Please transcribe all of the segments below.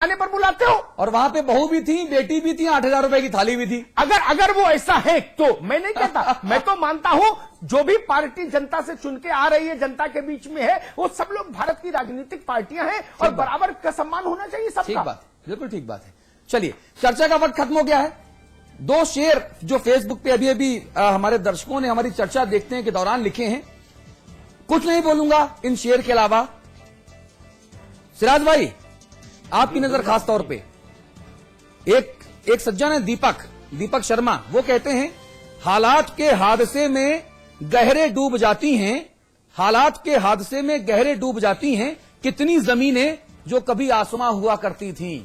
आने पर बुलाते हो। और वहां पे बहू भी थी, बेटी भी थी, 8,000 रुपए की थाली भी थी। अगर वो ऐसा है तो मैं नहीं कहता, मैं तो मानता हूं जो भी पार्टी जनता से चुन के आ रही है, जनता के बीच में है, वो सब लोग भारत की राजनीतिक पार्टियां हैं और बराबर का सम्मान होना चाहिए सबका। ठीक बात, बिल्कुल ठीक बात है। चलिए, चर्चा का वक्त खत्म हो गया है। 2 शेर जो फेसबुक पे अभी अभी हमारे दर्शकों ने हमारी चर्चा देखने के दौरान लिखे हैं, कुछ नहीं बोलूंगा इन शेर के अलावा। सिराज भाई, आपकी नजर खास तौर पे एक सज्जन है दीपक शर्मा, वो कहते हैं हालात के हादसे में गहरे डूब जाती हैं, हालात के हादसे में गहरे डूब जाती हैं कितनी जमीनें जो कभी आसमां हुआ करती थीं।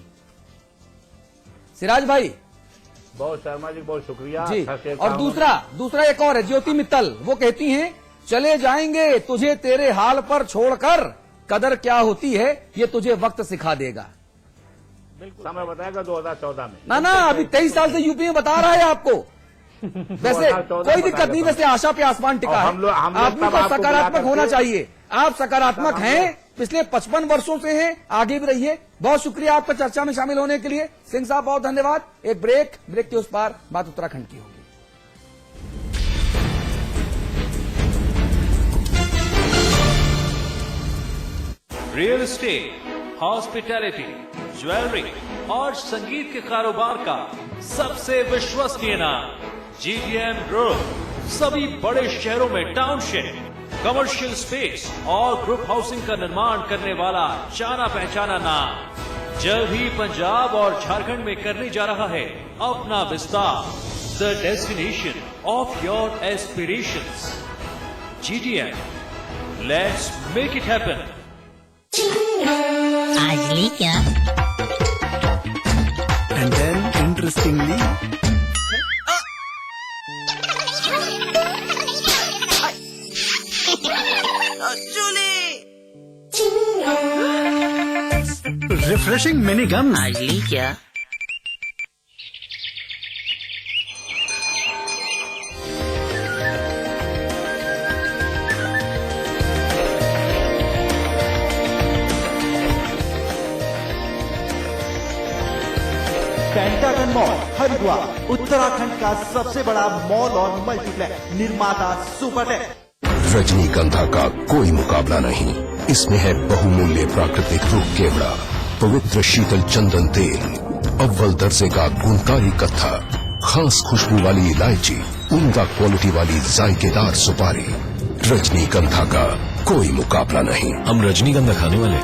सिराज भाई, बहुत शर्मा जी, बहुत शुक्रिया जी। और दूसरा एक और है, ज्योति मित्तल, वो कहती हैं चले जाएंगे तुझे तेरे हाल पर छोड़कर, कदर क्या होती है ये तुझे वक्त सिखा देगा। बिल्कुल समय बताएगा 2014 में। ना अभी 23 साल से यूपी में बता रहा है आपको। वैसे कोई दिक्कत नहीं, वैसे आशा पे आसमान टिका है। आदमी को सकारात्मक होना चाहिए। आप सकारात्मक हैं, पिछले 55 वर्षों से हैं, आगे भी रहिए। बहुत शुक्रिया आपका चर्चा में शामिल होने के लिए। सिंह साहब बहुत धन्यवाद। एक ब्रेक के उस पार बात उत्तराखंड की होगी। रियल एस्टेट, हॉस्पिटैलिटी, ज्वेलरी और संगीत के कारोबार का सबसे विश्वसनीय नाम GTM ग्रुप। सभी बड़े शहरों में टाउनशिप, कमर्शियल स्पेस और ग्रुप हाउसिंग का निर्माण करने वाला जाना पहचाना नाम। जल्द ही पंजाब और झारखंड में करने जा रहा है अपना विस्तार। The destination of your aspirations, GTM, let's make it happen. आज ली क्या? And then, interestingly, refreshing mini gums. आज ली क्या? पेंटागन मॉल हरिद्वार उत्तराखंड का सबसे बड़ा मॉल और मल्टीप्लेक्स निर्माता सुपरटेक। रजनीगंधा का कोई मुकाबला नहीं। इसमें है बहुमूल्य प्राकृतिक रूप केवड़ा, पवित्र शीतल चंदन तेल, अव्वल दर्जे का गुणकारी कत्था, खास खुशबू वाली इलायची, उम्दा क्वालिटी वाली जायकेदार सुपारी। रजनीगंधा का कोई मुकाबला नहीं। हम रजनीगंधा खाने वाले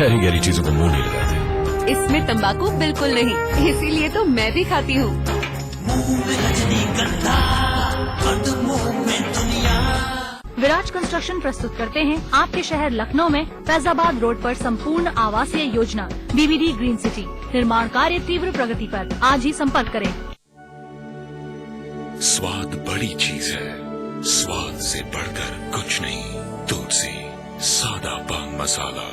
हरी गहरी चीजों को मुंह नहीं लगाते। इसमें तंबाकू बिल्कुल नहीं, इसीलिए तो मैं भी खाती हूँ। विराज कंस्ट्रक्शन प्रस्तुत करते हैं आपके शहर लखनऊ में फैजाबाद रोड पर संपूर्ण आवासीय योजना BBD ग्रीन सिटी। निर्माण कार्य तीव्र प्रगति पर। आज ही संपर्क करें। स्वाद बड़ी चीज है, स्वाद से बढ़कर कुछ नहीं। तुलसी सादा पान मसाला।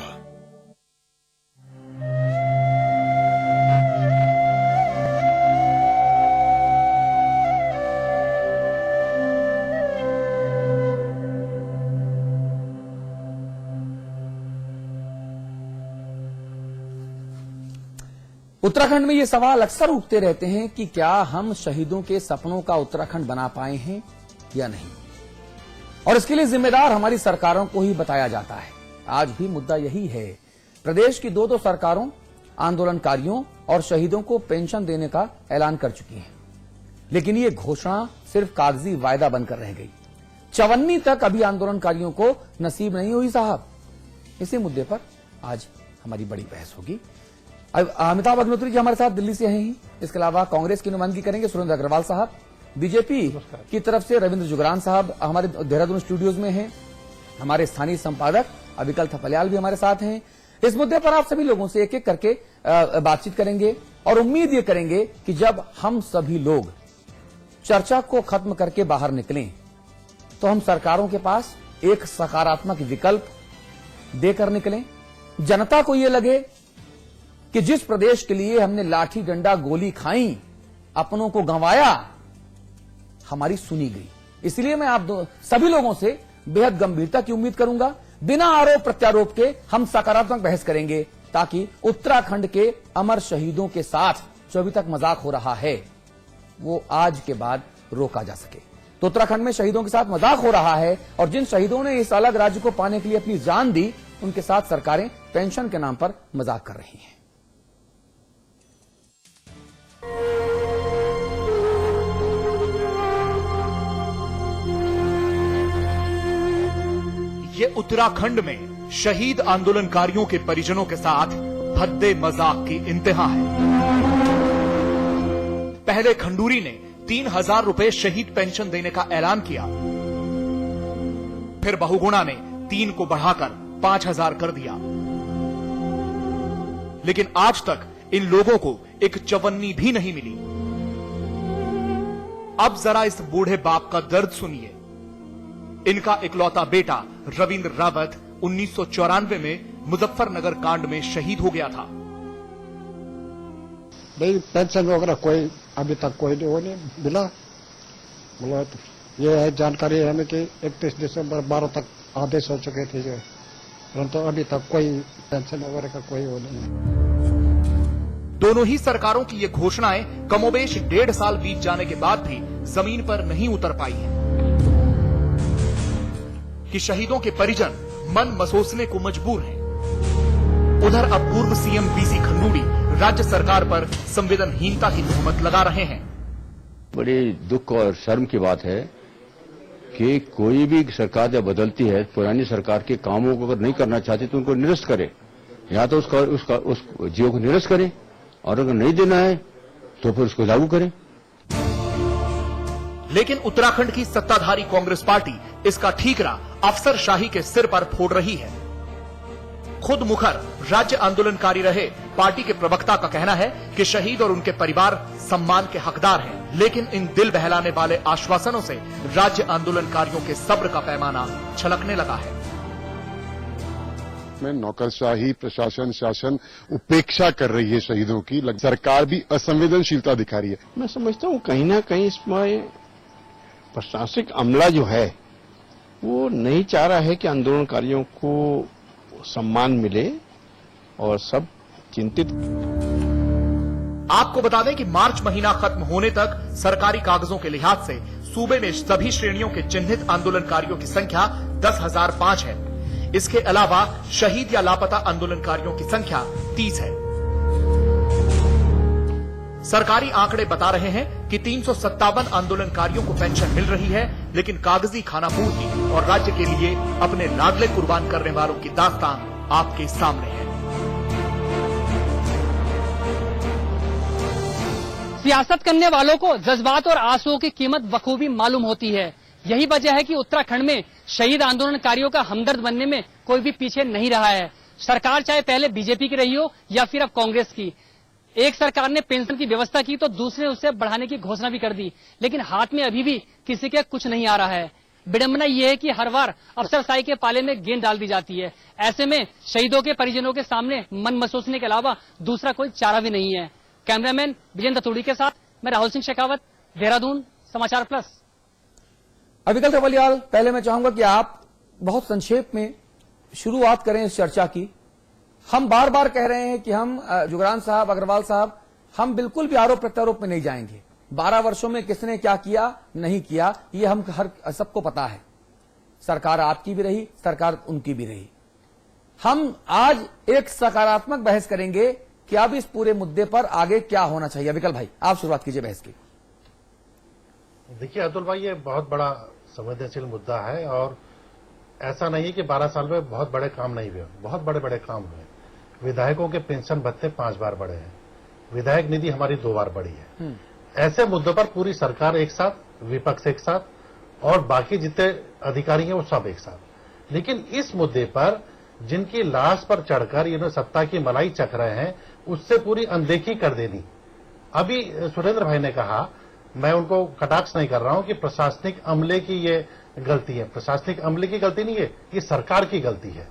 उत्तराखंड में ये सवाल अक्सर उठते रहते हैं कि क्या हम शहीदों के सपनों का उत्तराखंड बना पाए हैं या नहीं, और इसके लिए जिम्मेदार हमारी सरकारों को ही बताया जाता है। आज भी मुद्दा यही है। प्रदेश की 2 सरकारों आंदोलनकारियों और शहीदों को पेंशन देने का ऐलान कर चुकी हैं, लेकिन ये घोषणा सिर्फ कागजी वायदा बनकर रह गई। चवन्नी तक अभी आंदोलनकारियों को नसीब नहीं हुई साहब। इसी मुद्दे पर आज हमारी बड़ी बहस होगी। अमिताभ अग्निहोत्री जी हमारे साथ दिल्ली से हैं ही। इसके अलावा कांग्रेस की नुमाइंदगी करेंगे सुरेंद्र अग्रवाल साहब, बीजेपी की तरफ से रविंद्र जुगरान साहब हमारे देहरादून स्टूडियोज में हैं। हमारे स्थानीय संपादक अविकल थपलियाल भी हमारे साथ हैं। इस मुद्दे पर आप सभी लोगों से एक एक करके बातचीत करेंगे और उम्मीद ये करेंगे कि जब हम सभी लोग चर्चा को खत्म करके बाहर निकलें तो हम सरकारों के पास एक सकारात्मक विकल्प देकर निकलें। जनता को ये लगे कि जिस प्रदेश के लिए हमने लाठी डंडा गोली खाई, अपनों को गंवाया, हमारी सुनी गई। इसलिए मैं आप सभी लोगों से बेहद गंभीरता की उम्मीद करूंगा। बिना आरोप प्रत्यारोप के हम सकारात्मक बहस करेंगे। ताकि उत्तराखंड के अमर शहीदों के साथ जो अभी तक मजाक हो रहा है वो आज के बाद रोका जा सके। तो उत्तराखंड में शहीदों के साथ मजाक हो रहा है और जिन शहीदों ने इस अलग राज्य को पाने के लिए अपनी जान दी उनके साथ सरकारें पेंशन के नाम पर मजाक कर रही हैं। ये उत्तराखंड में शहीद आंदोलनकारियों के परिजनों के साथ भद्दे मजाक की इंतहा है। पहले खंडूरी ने 3,000 रुपए शहीद पेंशन देने का ऐलान किया, फिर बहुगुणा ने 3 को बढ़ाकर 5,000 कर दिया, लेकिन आज तक इन लोगों को एक चवन्नी भी नहीं मिली। अब जरा इस बूढ़े बाप का दर्द सुनिए। इनका इकलौता बेटा रविंद्र रावत 1994 में मुजफ्फरनगर कांड में शहीद हो गया था। नहीं, पेंशन वगैरह कोई अभी तक कोई नहीं मिला। बोला तो ये है जानकारी है हमें कि 31 दिसंबर 12 तक आदेश हो चुके थे जो, परंतु अभी तक कोई पेंशन वगैरह का कोई वो नहीं। दोनों ही सरकारों की ये घोषणाएं कमोबेश 1.5 साल बीत जाने के बाद भी जमीन पर नहीं उतर पाई हैं कि शहीदों के परिजन मन मसोसने को मजबूर हैं। उधर अब पूर्व सीएम बीसी खंडूरी राज्य सरकार पर संवेदनहीनता की तोहमत लगा रहे हैं। बड़ी दुख और शर्म की बात है कि कोई भी सरकार जब बदलती है पुरानी सरकार के कामों को अगर नहीं करना चाहती तो उनको निरस्त करे, या तो उस जियो को निरस्त करे, और अगर नहीं देना है तो फिर उसको लागू करें। लेकिन उत्तराखंड की सत्ताधारी कांग्रेस पार्टी इसका ठीकरा अफसरशाही के सिर पर फोड़ रही है। खुद मुखर राज्य आंदोलनकारी रहे पार्टी के प्रवक्ता का कहना है कि शहीद और उनके परिवार सम्मान के हकदार हैं, लेकिन इन दिल बहलाने वाले आश्वासनों से राज्य आंदोलनकारियों के सब्र का पैमाना छलकने लगा है। में नौकरशाही, प्रशासन, शासन उपेक्षा कर रही है शहीदों की। सरकार भी असंवेदनशीलता दिखा रही है। मैं समझता हूँ कहीं ना कहीं इसमें प्रशासनिक अमला जो है वो नहीं चाह रहा है कि आंदोलनकारियों को सम्मान मिले और सब चिंतित। आपको बता दें कि मार्च महीना खत्म होने तक सरकारी कागजों के लिहाज से सूबे में सभी श्रेणियों के चिन्हित आंदोलनकारियों की संख्या 10,005 है। इसके अलावा शहीद या लापता आंदोलनकारियों की संख्या 30 है। सरकारी आंकड़े बता रहे हैं कि 357 आंदोलनकारियों को पेंशन मिल रही है, लेकिन कागजी खानापूर्ति और राज्य के लिए अपने लाडले कुर्बान करने वालों की दास्तान आपके सामने है। सियासत करने वालों को जज्बात और आंसुओं की कीमत बखूबी मालूम होती है। यही वजह है कि उत्तराखंड में शहीद आंदोलनकारियों का हमदर्द बनने में कोई भी पीछे नहीं रहा है। सरकार चाहे पहले बीजेपी की रही हो या फिर अब कांग्रेस की, एक सरकार ने पेंशन की व्यवस्था की तो दूसरे उसे बढ़ाने की घोषणा भी कर दी, लेकिन हाथ में अभी भी किसी के कुछ नहीं आ रहा है। विडंबना यह है कि हर बार अफसरशाही के पाले में गेंद डाल दी जाती है। ऐसे में शहीदों के परिजनों के सामने मन मसोसने के अलावा दूसरा कोई चारा भी नहीं है। कैमरामैन विजेंद्र तूड़ी के साथ मैं राहुल सिंह शेखावत, देहरादून, समाचार प्लस। अविकल थपलियाल, पहले मैं चाहूंगा कि आप बहुत संक्षेप में शुरुआत करें इस चर्चा की। हम बार बार कह रहे हैं कि हम जुगरान साहब, अग्रवाल साहब, हम बिल्कुल भी आरोप प्रत्यारोप में नहीं जाएंगे। 12 वर्षों में किसने क्या किया नहीं किया ये हम सबको पता है। सरकार आपकी भी रही, सरकार उनकी भी रही। हम आज एक सकारात्मक बहस करेंगे कि अब इस पूरे मुद्दे पर आगे क्या होना चाहिए। अविकल भाई, आप शुरुआत कीजिए बहस की। देखिए अतुल भाई, ये बहुत बड़ा संवेदनशील मुद्दा है और ऐसा नहीं है कि 12 साल में बहुत बड़े काम नहीं हुए, बहुत बड़े बड़े काम हुए। विधायकों के पेंशन भत्ते 5 बार बढ़े हैं, विधायक निधि हमारी 2 बार बढ़ी है। ऐसे मुद्दों पर पूरी सरकार एक साथ, विपक्ष एक साथ और बाकी जितने अधिकारी हैं वो सब एक साथ। लेकिन इस मुद्दे पर जिनकी लाश पर चढ़कर ये सत्ता की मलाई चख रहे हैं, उससे पूरी अनदेखी कर देनी। अभी सुरेंद्र भाई ने कहा, मैं उनको कटाक्ष नहीं कर रहा हूं कि प्रशासनिक अमले की ये गलती है। प्रशासनिक अमले की गलती नहीं है, ये सरकार की गलती है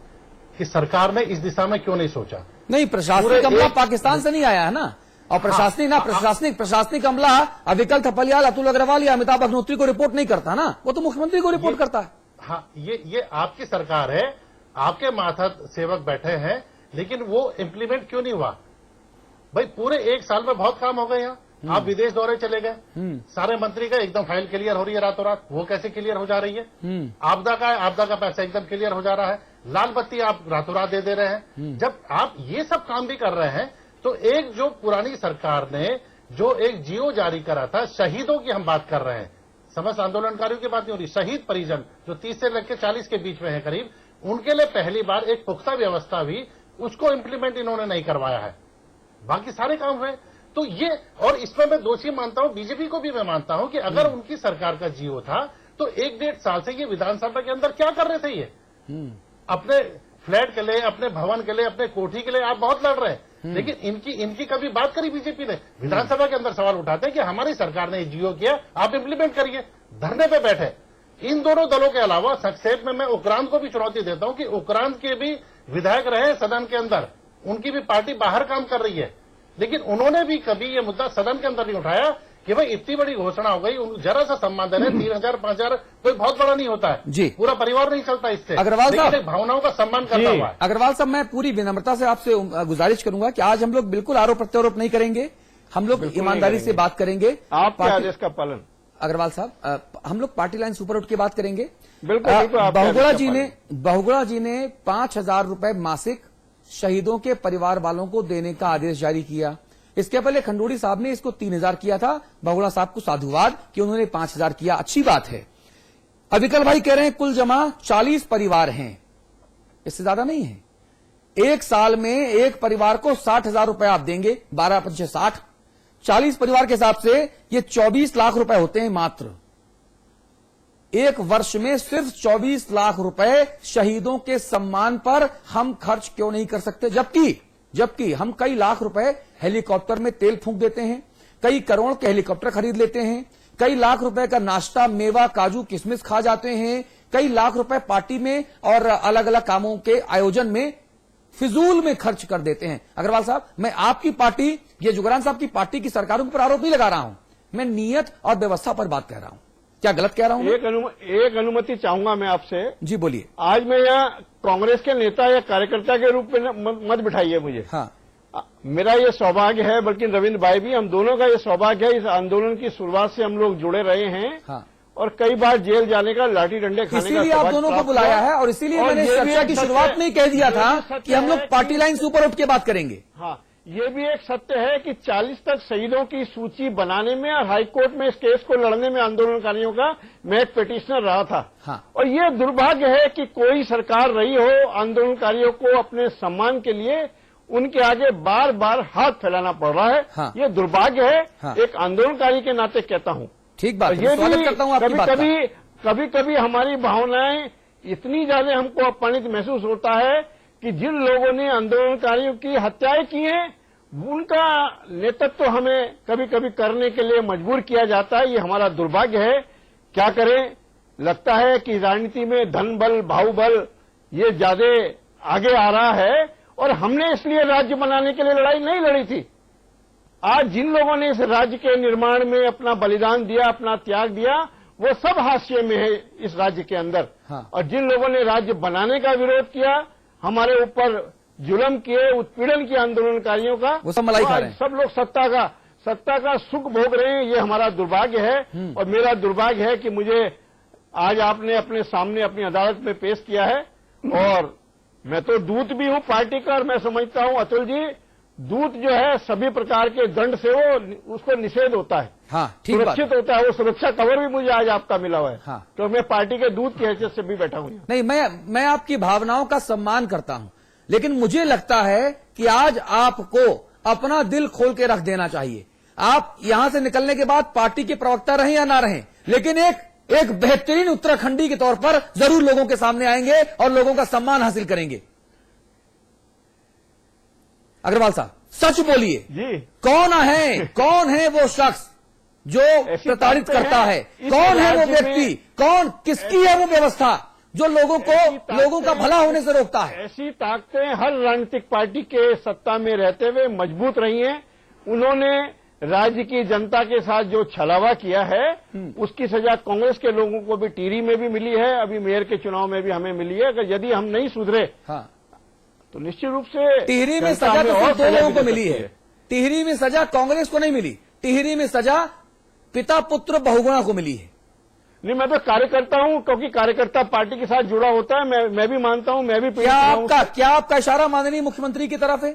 कि सरकार ने इस दिशा में क्यों नहीं सोचा। नहीं, प्रशासनिक अमला पाकिस्तान से नहीं आया है ना, और प्रशासनिक प्रशासनिक अमला अविकल थपलियाल, अतुल अग्रवाल या अमिताभ अग्निहोत्री को रिपोर्ट नहीं करता ना, वो तो मुख्यमंत्री को रिपोर्ट करता है। हाँ, ये आपकी सरकार है, आपके मातहत सेवक बैठे हैं, लेकिन वो इम्प्लीमेंट क्यों नहीं हुआ? भाई पूरे एक साल में बहुत काम हो गए यहाँ। आप विदेश दौरे चले गए, सारे मंत्री का एकदम फाइल क्लियर हो रही है रातों रात। वो कैसे क्लियर हो जा रही है? आपदा का पैसा एकदम क्लियर हो जा रहा है। लाल बत्ती आप रातों रात दे रहे हैं। जब आप ये सब काम भी कर रहे हैं तो एक जो पुरानी सरकार ने जो एक जियो जारी करा था, शहीदों की हम बात कर रहे हैं, समस्त आंदोलनकारियों की बात नहीं हो रही, शहीद परिजन जो 30 से लेकर 40 के बीच में है करीब, उनके लिए पहली बार एक पुख्ता व्यवस्था हुई, उसको इम्प्लीमेंट इन्होंने नहीं करवाया है। बाकी सारे काम हुए। तो ये, और इसमें मैं दोषी मानता हूं, बीजेपी को भी मैं मानता हूं कि अगर उनकी सरकार का जियो था तो 1-1.5 साल से ये विधानसभा के अंदर क्या कर रहे थे? ये अपने फ्लैट के लिए, अपने भवन के लिए, अपने कोठी के लिए आप बहुत लड़ रहे हैं, लेकिन इनकी कभी बात करी बीजेपी ने? विधानसभा के अंदर सवाल उठाते हैं कि हमारी सरकार ने जियो किया, आप इम्प्लीमेंट करिए। धरने पे बैठे इन दोनों दलों के अलावा संक्षेप में मैं उक्रांत को भी चुनौती देता हूं कि उक्रांत के भी विधायक रहे सदन के अंदर, उनकी भी पार्टी बाहर काम कर रही है, लेकिन उन्होंने भी कभी ये मुद्दा सदन के अंदर नहीं उठाया कि भाई इतनी बड़ी घोषणा हो गई, जरा सा सम्मान देने 3,000 5,000 कोई बहुत बड़ा नहीं होता है जी, पूरा परिवार नहीं चलता इससे। अग्रवाल साहब, भावनाओं का सम्मान करना हुआ है। अग्रवाल साहब, मैं पूरी विनम्रता से आपसे गुजारिश करूंगा कि आज हम लोग बिल्कुल आरोप प्रत्यारोप नहीं करेंगे, हम लोग ईमानदारी से बात करेंगे। आपके आदेश का पालन। अग्रवाल साहब, हम लोग पार्टी लाइन सुपर उठ के बात करेंगे। बिल्कुल। बहुगुणा जी ने 5,000 रुपए मासिक शहीदों के परिवार वालों को देने का आदेश जारी किया। इसके पहले खंडूड़ी साहब ने इसको 3,000 किया था। बहुगुणा साहब को साधुवाद कि उन्होंने 5,000 किया, अच्छी बात है। अविकल भाई कह रहे हैं कुल जमा 40 परिवार हैं, इससे ज्यादा नहीं है। एक साल में एक परिवार को 60,000 रुपए आप देंगे, 12 × 60, 40 परिवार के हिसाब से ये 24 लाख रुपए होते हैं मात्र। एक वर्ष में सिर्फ 24 लाख रुपए शहीदों के सम्मान पर हम खर्च क्यों नहीं कर सकते? जबकि हम कई लाख रुपए हेलीकॉप्टर में तेल फूंक देते हैं, कई करोड़ के हेलीकॉप्टर खरीद लेते हैं, कई लाख रुपए का नाश्ता, मेवा, काजू, किशमिश खा जाते हैं, कई लाख रुपए पार्टी में और अलग अलग कामों के आयोजन में फिजूल में खर्च कर देते हैं। अग्रवाल साहब, मैं आपकी पार्टी, ये जुगरान साहब की पार्टी की सरकारों पर आरोप नहीं लगा रहा हूं, मैं नियत और व्यवस्था पर बात कह रहा हूं। क्या गलत कह रहा हूं? एक अनुमति चाहूंगा मैं आपसे। जी बोलिए। आज मैं यहाँ कांग्रेस के नेता या कार्यकर्ता के रूप में मत बिठाइए मुझे। हाँ। मेरा ये सौभाग्य है, बल्कि रविंद्र भाई भी, हम दोनों का ये सौभाग्य है, इस आंदोलन की शुरुआत से हम लोग जुड़े रहे हैं। हाँ। और कई बार जेल जाने का, लाठी डंडे खाने का इसीलिए आप दोनों को बुलाया है और इसीलिए मैंने चर्चा की शुरुआत में कह दिया था कि हम लोग पार्टी लाइन सुपर उठ के बात करेंगे। हाँ, ये भी एक सत्य है कि 40 तक शहीदों की सूची बनाने में और हाईकोर्ट में इस केस को लड़ने में आंदोलनकारियों का मैं एक पिटिशनर रहा था। हाँ। और ये दुर्भाग्य है कि कोई सरकार रही हो, आंदोलनकारियों को अपने सम्मान के लिए उनके आगे बार बार हाथ फैलाना पड़ रहा है। हाँ। ये दुर्भाग्य है। हाँ। एक आंदोलनकारी के नाते कहता हूँ। ठीक बात, ये स्वागत करता हूं आपकी बात का। कभी हमारी भावनाएं इतनी ज्यादा हमको अपमानित महसूस होता है कि जिन लोगों ने आंदोलनकारियों की हत्याएं की हैं, उनका नेतृत्व हमें कभी कभी करने के लिए मजबूर किया जाता है। ये हमारा दुर्भाग्य है। क्या करें, लगता है कि राजनीति में धन बल, बाहुबल ये ज्यादा आगे आ रहा है और हमने इसलिए राज्य बनाने के लिए लड़ाई नहीं लड़ी थी। आज जिन लोगों ने इस राज्य के निर्माण में अपना बलिदान दिया, अपना त्याग दिया, वो सब हाशिए में है इस राज्य के अंदर। हाँ। और जिन लोगों ने राज्य बनाने का विरोध किया, हमारे ऊपर जुल्म किए, उत्पीड़न किया आंदोलनकारियों का, वो सब मलाई खा रहे हैं। सब लोग सत्ता का सुख भोग रहे हैं। ये हमारा दुर्भाग्य है। और मेरा दुर्भाग्य है कि मुझे आज आपने अपने सामने अपनी अदालत में पेश किया है। और मैं तो दूत भी हूं पार्टी का, और मैं समझता हूं अतुल जी, दूत जो है सभी प्रकार के दंड से वो उसको निषेध होता है। हाँ, ठीक सुरक्षित होता है। वो सुरक्षा कवर भी मुझे आज आपका मिला हुआ है। हाँ। तो मैं पार्टी के दूत की हैसियत से भी बैठा हूं। नहीं, मैं आपकी भावनाओं का सम्मान करता हूं, लेकिन मुझे लगता है कि आज आपको अपना दिल खोल के रख देना चाहिए। आप यहां से निकलने के बाद पार्टी के प्रवक्ता रहें या ना रहें, लेकिन एक बेहतरीन उत्तराखंडी के तौर पर जरूर लोगों के सामने आएंगे और लोगों का सम्मान हासिल करेंगे। अग्रवाल साहब, सच बोलिए जी, कौन है वो शख्स जो प्रताड़ित करता है? कौन है वो व्यक्ति? किसकी है वो व्यवस्था जो लोगों का भला होने से रोकता है? ऐसी ताकतें हर राजनीतिक पार्टी के सत्ता में रहते हुए मजबूत रही हैं। उन्होंने राज्य की जनता के साथ जो छलावा किया है, उसकी सजा कांग्रेस के लोगों को भी टिहरी में भी मिली है, अभी मेयर के चुनाव में भी हमें मिली है। अगर यदि हम नहीं सुधरे, हाँ, तो निश्चित रूप से टिहरी में जनता सजा तो और सिर्फ दो सजा लोगों भी को दे मिली सकती है। टिहरी में सजा कांग्रेस को नहीं मिली, टिहरी में सजा पिता पुत्र बहुगुणा को मिली है। नहीं, मैं तो कार्यकर्ता हूं, क्योंकि कार्यकर्ता पार्टी के साथ जुड़ा होता है। मैं भी मानता हूं, मैं भी क्या आपका इशारा माननीय मुख्यमंत्री की तरफ है?